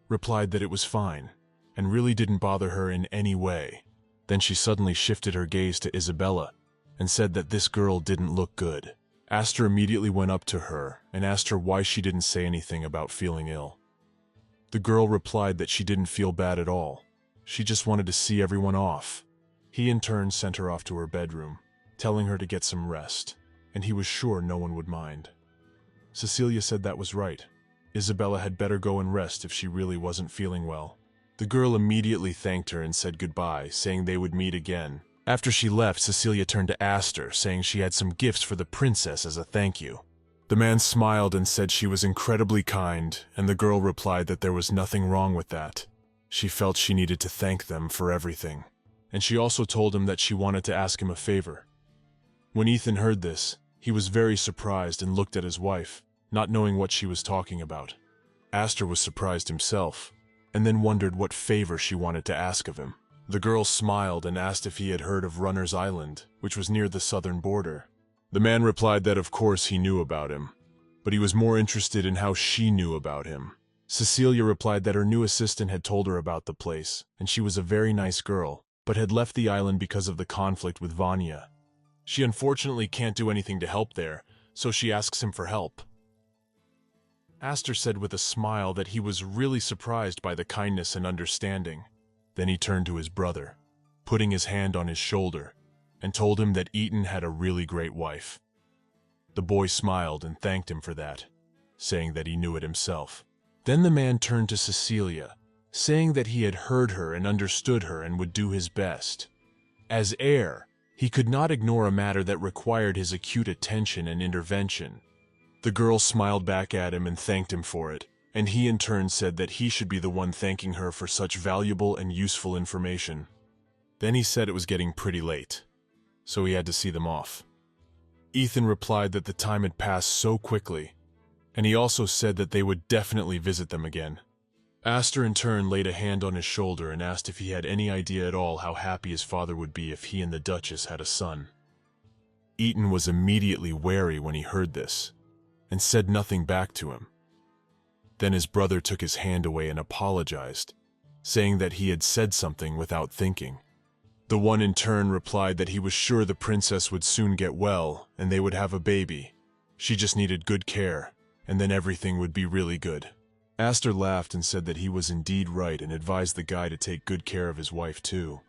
replied that it was fine, and really didn't bother her in any way. Then she suddenly shifted her gaze to Isabella, and said that this girl didn't look good. Aster immediately went up to her and asked her why she didn't say anything about feeling ill. The girl replied that she didn't feel bad at all. She just wanted to see everyone off. He in turn sent her off to her bedroom, telling her to get some rest, and he was sure no one would mind. Cecilia said that was right. Isabella had better go and rest if she really wasn't feeling well. The girl immediately thanked her and said goodbye, saying they would meet again. After she left, Cecilia turned to Aster, saying she had some gifts for the princess as a thank you. The man smiled and said she was incredibly kind, and the girl replied that there was nothing wrong with that. She felt she needed to thank them for everything. And she also told him that she wanted to ask him a favor. When Ethan heard this, he was very surprised and looked at his wife, not knowing what she was talking about. Aster was surprised himself, and then wondered what favor she wanted to ask of him. The girl smiled and asked if he had heard of Runner's Island, which was near the southern border. The man replied that of course he knew about him, but he was more interested in how she knew about him. Cecilia replied that her new assistant had told her about the place, and she was a very nice girl, but had left the island because of the conflict with Vanya. She unfortunately can't do anything to help there, so she asks him for help. Aster said with a smile that he was really surprised by the kindness and understanding. Then he turned to his brother, putting his hand on his shoulder, and told him that Ethan had a really great wife. The boy smiled and thanked him for that, saying that he knew it himself. Then the man turned to Cecilia, saying that he had heard her and understood her and would do his best. As heir, he could not ignore a matter that required his acute attention and intervention. The girl smiled back at him and thanked him for it, and he in turn said that he should be the one thanking her for such valuable and useful information. Then he said it was getting pretty late, so he had to see them off. Ethan replied that the time had passed so quickly, and he also said that they would definitely visit them again. Aster in turn laid a hand on his shoulder and asked if he had any idea at all how happy his father would be if he and the Duchess had a son. Ethan was immediately wary when he heard this, and said nothing back to him. Then his brother took his hand away and apologized, saying that he had said something without thinking. The one in turn replied that he was sure the princess would soon get well and they would have a baby. She just needed good care, and then everything would be really good. Aster laughed and said that he was indeed right and advised the guy to take good care of his wife too.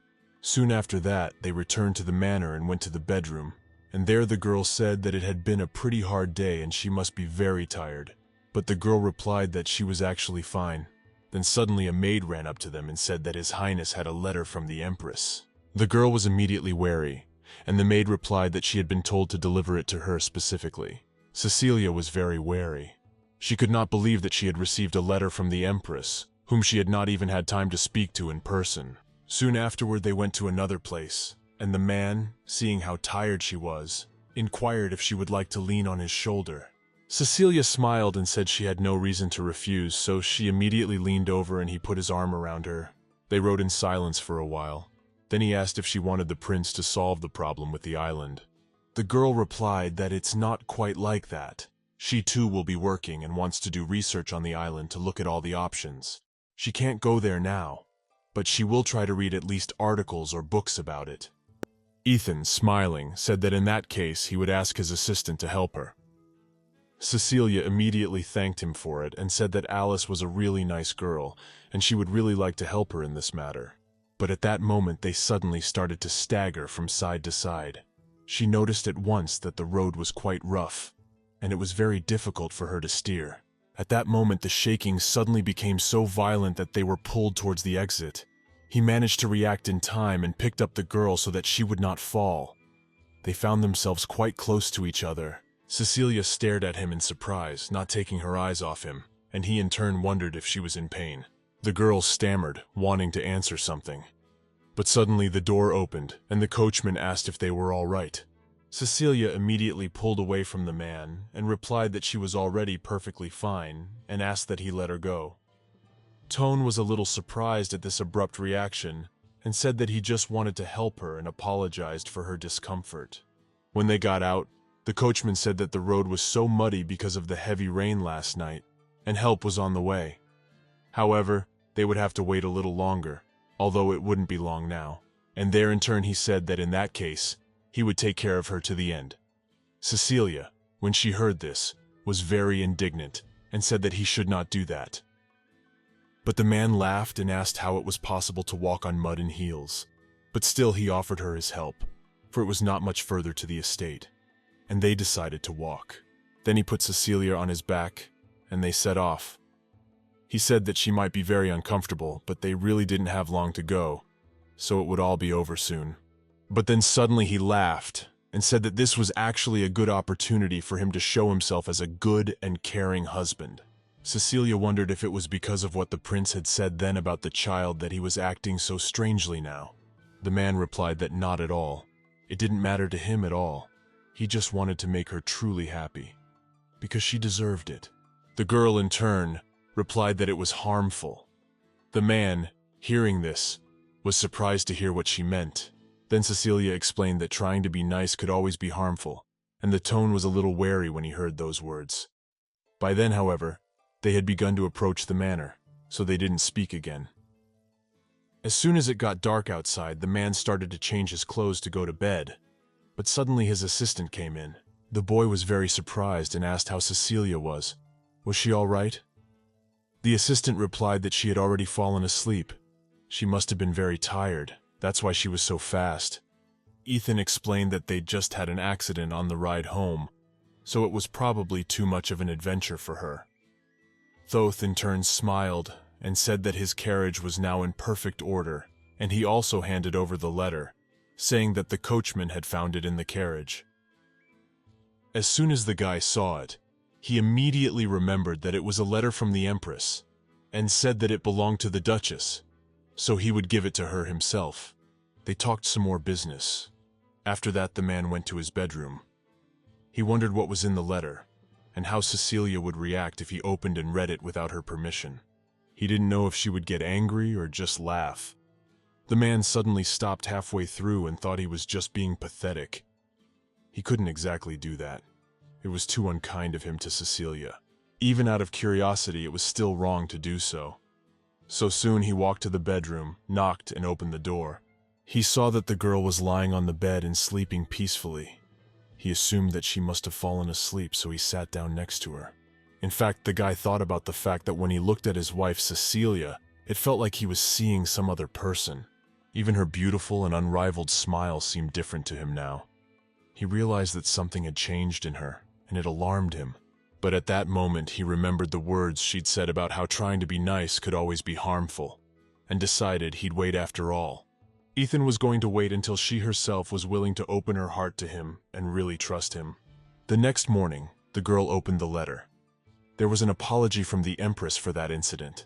Soon after that, they returned to the manor and went to the bedroom, and there the girl said that it had been a pretty hard day and she must be very tired. But the girl replied that she was actually fine. Then suddenly a maid ran up to them and said that His Highness had a letter from the Empress. The girl was immediately wary, and the maid replied that she had been told to deliver it to her specifically. Cecilia was very wary. She could not believe that she had received a letter from the Empress, whom she had not even had time to speak to in person. Soon afterward they went to another place, and the man, seeing how tired she was, inquired if she would like to lean on his shoulder. Cecilia smiled and said she had no reason to refuse, so she immediately leaned over and he put his arm around her. They rode in silence for a while. Then he asked if she wanted the prince to solve the problem with the island. The girl replied that it's not quite like that. She too will be working and wants to do research on the island to look at all the options. She can't go there now, but she will try to read at least articles or books about it. Ethan, smiling, said that in that case he would ask his assistant to help her. Cecilia immediately thanked him for it and said that Alice was a really nice girl and she would really like to help her in this matter. But at that moment they suddenly started to stagger from side to side. She noticed at once that the road was quite rough, and it was very difficult for her to steer. At that moment the shaking suddenly became so violent that they were pulled towards the exit. He managed to react in time and picked up the girl so that she would not fall. They found themselves quite close to each other. Cecilia stared at him in surprise, not taking her eyes off him, and he in turn wondered if she was in pain. The girl stammered, wanting to answer something. But suddenly the door opened, and the coachman asked if they were all right. Cecilia immediately pulled away from the man and replied that she was already perfectly fine and asked that he let her go. Tone was a little surprised at this abrupt reaction and said that he just wanted to help her and apologized for her discomfort. When they got out, the coachman said that the road was so muddy because of the heavy rain last night, and help was on the way. However, they would have to wait a little longer, although it wouldn't be long now, and there in turn he said that in that case, he would take care of her to the end. Cecilia, when she heard this, was very indignant and said that he should not do that. But the man laughed and asked how it was possible to walk on mud in heels, but still he offered her his help, for it was not much further to the estate, and they decided to walk. Then he put Cecilia on his back, and they set off. He said that she might be very uncomfortable, but they really didn't have long to go, so it would all be over soon. But then suddenly he laughed and said that this was actually a good opportunity for him to show himself as a good and caring husband. Cecilia wondered if it was because of what the prince had said then about the child that he was acting so strangely now. The man replied that not at all. It didn't matter to him at all. He just wanted to make her truly happy, because she deserved it. The girl, in turn, replied that it was harmful. The man, hearing this, was surprised to hear what she meant. Then Cecilia explained that trying to be nice could always be harmful, and the tone was a little wary when he heard those words. By then, however, they had begun to approach the manor, so they didn't speak again. As soon as it got dark outside, the man started to change his clothes to go to bed, but suddenly his assistant came in. The boy was very surprised and asked how Cecilia was. Was she all right? The assistant replied that she had already fallen asleep. She must have been very tired. That's why she was so fast. Ethan explained that they'd just had an accident on the ride home, so it was probably too much of an adventure for her. Thoth in turn smiled and said that his carriage was now in perfect order, and he also handed over the letter, saying that the coachman had found it in the carriage. As soon as the guy saw it, he immediately remembered that it was a letter from the Empress, and said that it belonged to the Duchess, so he would give it to her himself. They talked some more business. After that, the man went to his bedroom. He wondered what was in the letter, and how Cecilia would react if he opened and read it without her permission. He didn't know if she would get angry or just laugh. The man suddenly stopped halfway through and thought he was just being pathetic. He couldn't exactly do that. It was too unkind of him to Cecilia. Even out of curiosity, it was still wrong to do so. So soon he walked to the bedroom, knocked, and opened the door. He saw that the girl was lying on the bed and sleeping peacefully. He assumed that she must have fallen asleep, so he sat down next to her. In fact, the guy thought about the fact that when he looked at his wife, Cecilia, it felt like he was seeing some other person. Even her beautiful and unrivaled smile seemed different to him now. He realized that something had changed in her, and it alarmed him. But at that moment, he remembered the words she'd said about how trying to be nice could always be harmful, and decided he'd wait after all. Ethan was going to wait until she herself was willing to open her heart to him and really trust him. The next morning, the girl opened the letter. There was an apology from the Empress for that incident,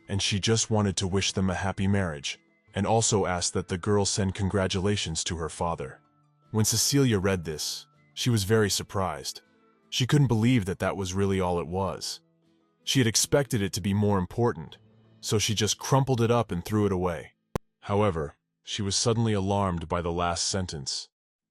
and she just wanted to wish them a happy marriage, and also asked that the girl send congratulations to her father. When Cecilia read this, she was very surprised. She couldn't believe that that was really all it was. She had expected it to be more important, so she just crumpled it up and threw it away. However, she was suddenly alarmed by the last sentence.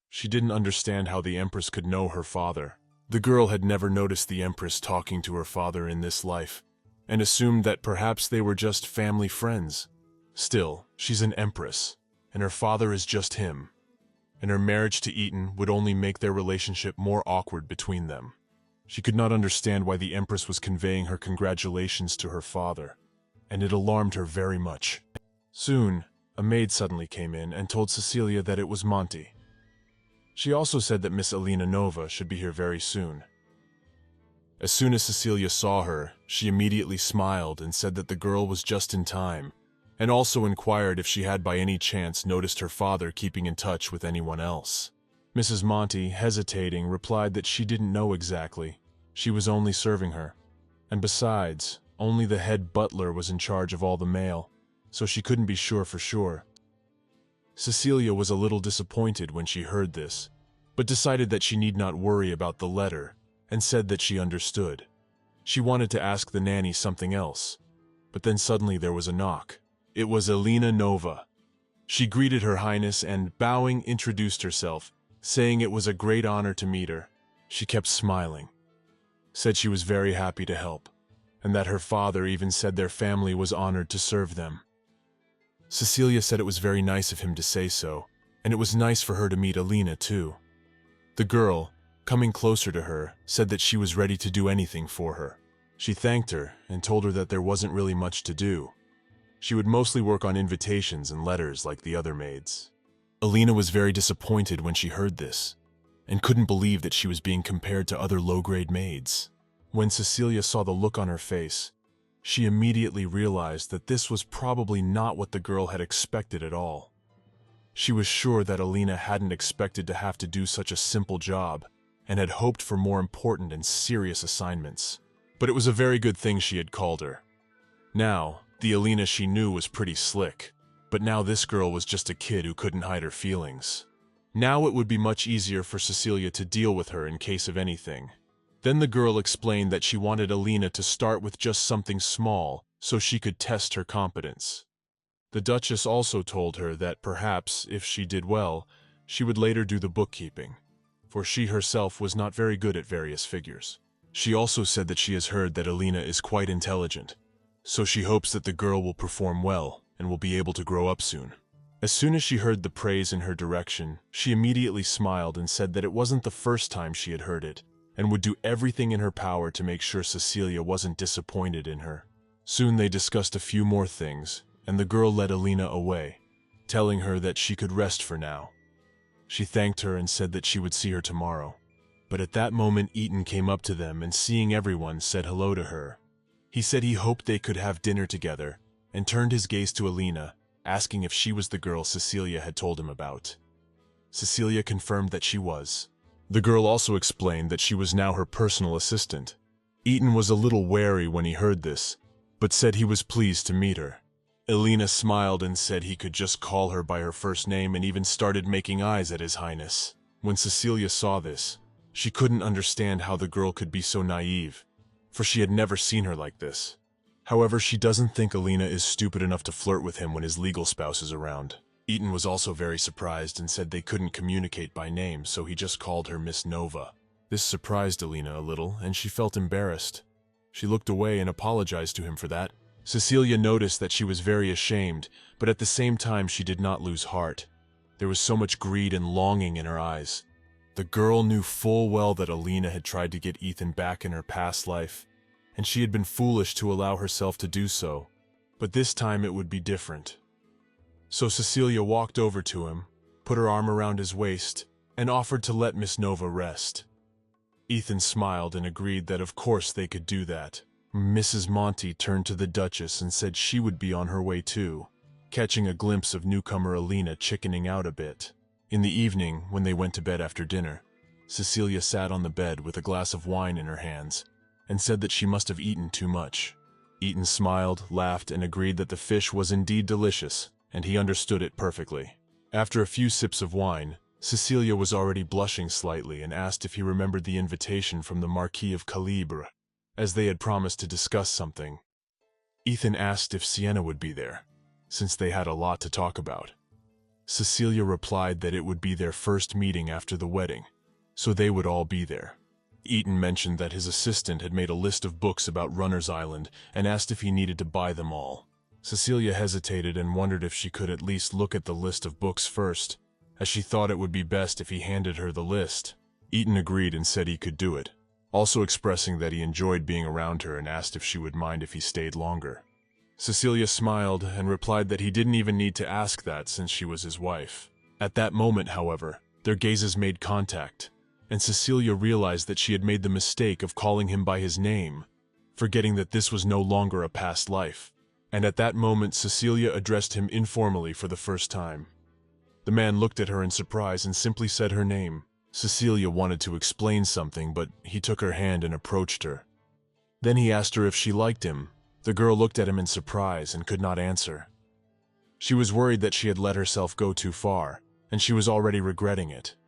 She didn't understand how the Empress could know her father. The girl had never noticed the Empress talking to her father in this life, and assumed that perhaps they were just family friends. Still, she's an Empress, and her father is just him, and her marriage to Eaton would only make their relationship more awkward between them. She could not understand why the Empress was conveying her congratulations to her father, and it alarmed her very much. Soon, a maid suddenly came in and told Cecilia that it was Monty. She also said that Miss Alina Nova should be here very soon. As soon as Cecilia saw her, she immediately smiled and said that the girl was just in time, and also inquired if she had by any chance noticed her father keeping in touch with anyone else. Mrs. Monty, hesitating, replied that she didn't know exactly. She was only serving her, and besides, only the head butler was in charge of all the mail, so she couldn't be sure for sure. Cecilia was a little disappointed when she heard this, but decided that she need not worry about the letter, and said that she understood. She wanted to ask the nanny something else. But then suddenly there was a knock. It was Elena Nova. She greeted Her Highness and, bowing, introduced herself, saying it was a great honor to meet her. She kept smiling, said she was very happy to help, and that her father even said their family was honored to serve them. Cecilia said it was very nice of him to say so, and it was nice for her to meet Elena too. The girl, coming closer to her, said that she was ready to do anything for her. She thanked her and told her that there wasn't really much to do. She would mostly work on invitations and letters like the other maids. Elena was very disappointed when she heard this, and couldn't believe that she was being compared to other low-grade maids. When Cecilia saw the look on her face, she immediately realized that this was probably not what the girl had expected at all. She was sure that Elena hadn't expected to have to do such a simple job, and had hoped for more important and serious assignments. But it was a very good thing she had called her. Now, the Elena she knew was pretty slick, but now this girl was just a kid who couldn't hide her feelings. Now it would be much easier for Cecilia to deal with her in case of anything. Then the girl explained that she wanted Elena to start with just something small so she could test her competence. The Duchess also told her that perhaps, if she did well, she would later do the bookkeeping, for she herself was not very good at various figures. She also said that she has heard that Elena is quite intelligent, so she hopes that the girl will perform well and will be able to grow up soon. As soon as she heard the praise in her direction, she immediately smiled and said that it wasn't the first time she had heard it, and would do everything in her power to make sure Cecilia wasn't disappointed in her. Soon they discussed a few more things, and the girl led Elena away, telling her that she could rest for now. She thanked her and said that she would see her tomorrow. But at that moment Eaton came up to them and, seeing everyone, said hello to her. He said he hoped they could have dinner together, and turned his gaze to Elena, asking if she was the girl Cecilia had told him about. Cecilia confirmed that she was. The girl also explained that she was now her personal assistant. Eaton was a little wary when he heard this, but said he was pleased to meet her. Elena smiled and said he could just call her by her first name, and even started making eyes at His Highness. When Cecilia saw this, she couldn't understand how the girl could be so naive, for she had never seen her like this. However, she doesn't think Elena is stupid enough to flirt with him when his legal spouse is around. Eaton was also very surprised and said they couldn't communicate by name, so he just called her Miss Nova. This surprised Elena a little, and she felt embarrassed. She looked away and apologized to him for that. Cecilia noticed that she was very ashamed, but at the same time she did not lose heart. There was so much greed and longing in her eyes. The girl knew full well that Elena had tried to get Ethan back in her past life, and she had been foolish to allow herself to do so, but this time it would be different. So Cecilia walked over to him, put her arm around his waist, and offered to let Miss Nova rest. Ethan smiled and agreed that of course they could do that. Mrs. Monty turned to the Duchess and said she would be on her way too, catching a glimpse of newcomer Elena chickening out a bit. In the evening, when they went to bed after dinner, Cecilia sat on the bed with a glass of wine in her hands, and said that she must have eaten too much. Eaton smiled, laughed, and agreed that the fish was indeed delicious, and he understood it perfectly. After a few sips of wine, Cecilia was already blushing slightly and asked if he remembered the invitation from the Marquis of Calibre, as they had promised to discuss something. Ethan asked if Sienna would be there, since they had a lot to talk about. Cecilia replied that it would be their first meeting after the wedding, so they would all be there. Eaton mentioned that his assistant had made a list of books about Runner's Island and asked if he needed to buy them all. Cecilia hesitated and wondered if she could at least look at the list of books first, as she thought it would be best if he handed her the list. Eaton agreed and said he could do it, also expressing that he enjoyed being around her and asked if she would mind if he stayed longer. Cecilia smiled and replied that he didn't even need to ask that since she was his wife. At that moment, however, their gazes made contact, and Cecilia realized that she had made the mistake of calling him by his name, forgetting that this was no longer a past life. And at that moment Cecilia addressed him informally for the first time. The man looked at her in surprise and simply said her name. Cecilia wanted to explain something, but he took her hand and approached her. Then he asked her if she liked him. The girl looked at him in surprise and could not answer. She was worried that she had let herself go too far, and she was already regretting it.